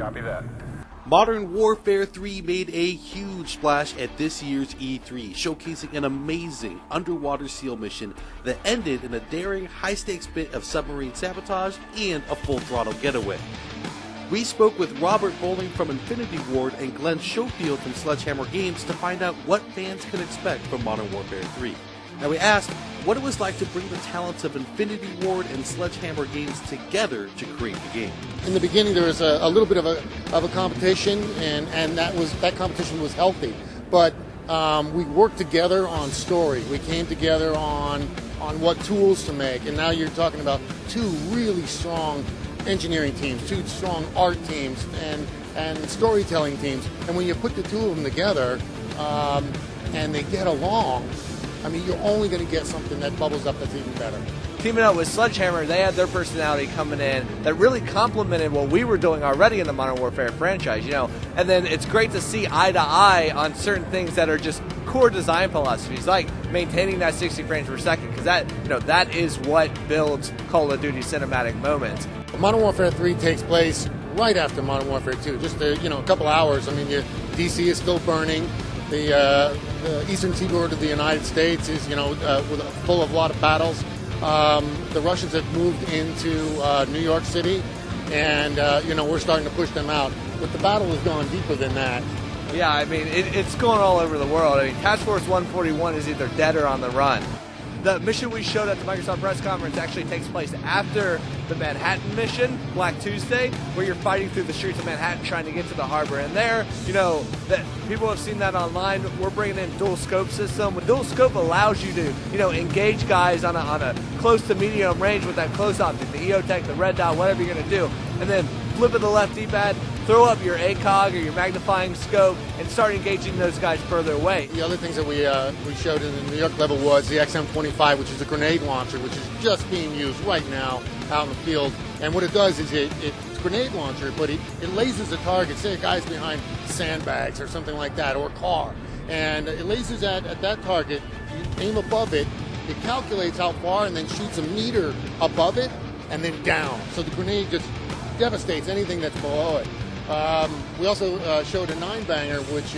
Copy that. Modern Warfare 3 made a huge splash at this year's E3, showcasing an amazing underwater SEAL mission that ended in a daring, high-stakes bit of submarine sabotage and a full-throttle getaway. We spoke with Robert Bowling from Infinity Ward and Glenn Schofield from Sledgehammer Games to find out what fans can expect from Modern Warfare 3. Now we asked what it was like to bring the talents of Infinity Ward and Sledgehammer Games together to create the game. In the beginning, there was a little bit of a competition, and that competition was healthy. But we worked together on story. We came together on what tools to make, and now you're talking about two really strong engineering teams, two strong art teams, and storytelling teams. And when you put the two of them together, and they get along, I mean, you're only going to get something that bubbles up that's even better. Teaming up with Sledgehammer, they had their personality coming in that really complemented what we were doing already in the Modern Warfare franchise, you know. And then it's great to see eye to eye on certain things that are just core design philosophies, like maintaining that 60 frames per second, because that is what builds Call of Duty cinematic moments. Modern Warfare 3 takes place right after Modern Warfare 2, just a couple hours. I mean, DC is still burning. The eastern seaboard of the United States is, full of a lot of battles. The Russians have moved into New York City, and, we're starting to push them out. But the battle has gone deeper than that. Yeah, I mean, it's going all over the world. I mean, Task Force 141 is either dead or on the run. The mission we showed at the Microsoft press conference actually takes place after the Manhattan mission, Black Tuesday, where you're fighting through the streets of Manhattan trying to get to the harbor. And there, that people have seen that online. We're bringing in dual scope system. The dual scope allows you to, engage guys on a close to medium range with that close optic, the EOTech, the red dot, whatever you're going to do, and then flip of the left D-pad, throw up your ACOG or your magnifying scope, and start engaging those guys further away. The other things that we showed in the New York level was the XM25, which is a grenade launcher, which is just being used right now out in the field. And what it does is it's a grenade launcher, but it lasers a target. Say a guy's behind sandbags or something like that, or a car. And it lasers at that target, you aim above it, it calculates how far and then shoots a meter above it and then down. So the grenade just devastates anything that's below it. We also showed a 9-banger, which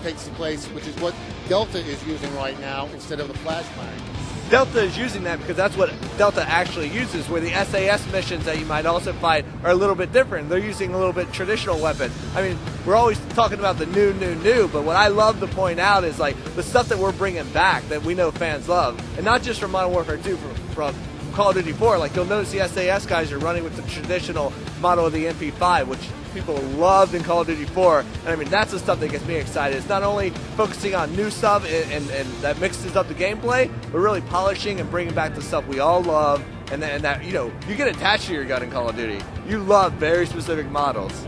takes place, which is what Delta is using right now instead of the flashbang. Delta is using that because that's what Delta actually uses, where the SAS missions that you might also fight are a little bit different. They're using a little bit traditional weapon. I mean, we're always talking about the new, but what I love to point out is like the stuff that we're bringing back that we know fans love, and not just from Modern Warfare 2, from Call of Duty 4. Like, you'll notice the SAS guys are running with the traditional model of the MP5, which people loved in Call of Duty 4, and I mean, that's the stuff that gets me excited. It's not only focusing on new stuff and that mixes up the gameplay, but really polishing and bringing back the stuff we all love, and that you get attached to your gun in Call of Duty. You love very specific models.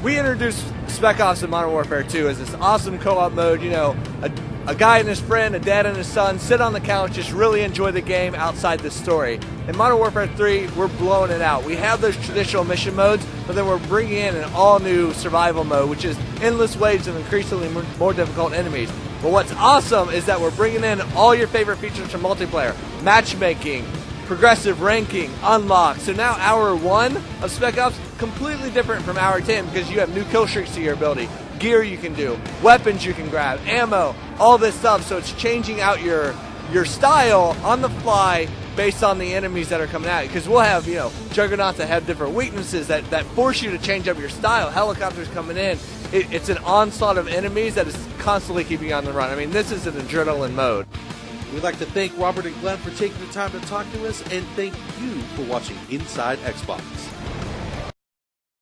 We introduced Spec Ops in Modern Warfare 2 as this awesome co-op mode, a guy and his friend, a dad and his son, sit on the couch, just really enjoy the game outside the story. In Modern Warfare 3, we're blowing it out. We have those traditional mission modes, but then we're bringing in an all-new survival mode, which is endless waves of increasingly more difficult enemies. But what's awesome is that we're bringing in all your favorite features from multiplayer: matchmaking, progressive ranking, unlock. So now Hour 1 of Spec Ops, completely different from Hour 10 because you have new kill streaks to your ability, gear you can do, weapons you can grab, ammo, all this stuff. So it's changing out your style on the fly based on the enemies that are coming at you. Because we'll have, juggernauts that have different weaknesses that force you to change up your style. Helicopters coming in. It's an onslaught of enemies that is constantly keeping you on the run. I mean, this is an adrenaline mode. We'd like to thank Robert and Glenn for taking the time to talk to us, and thank you for watching Inside Xbox.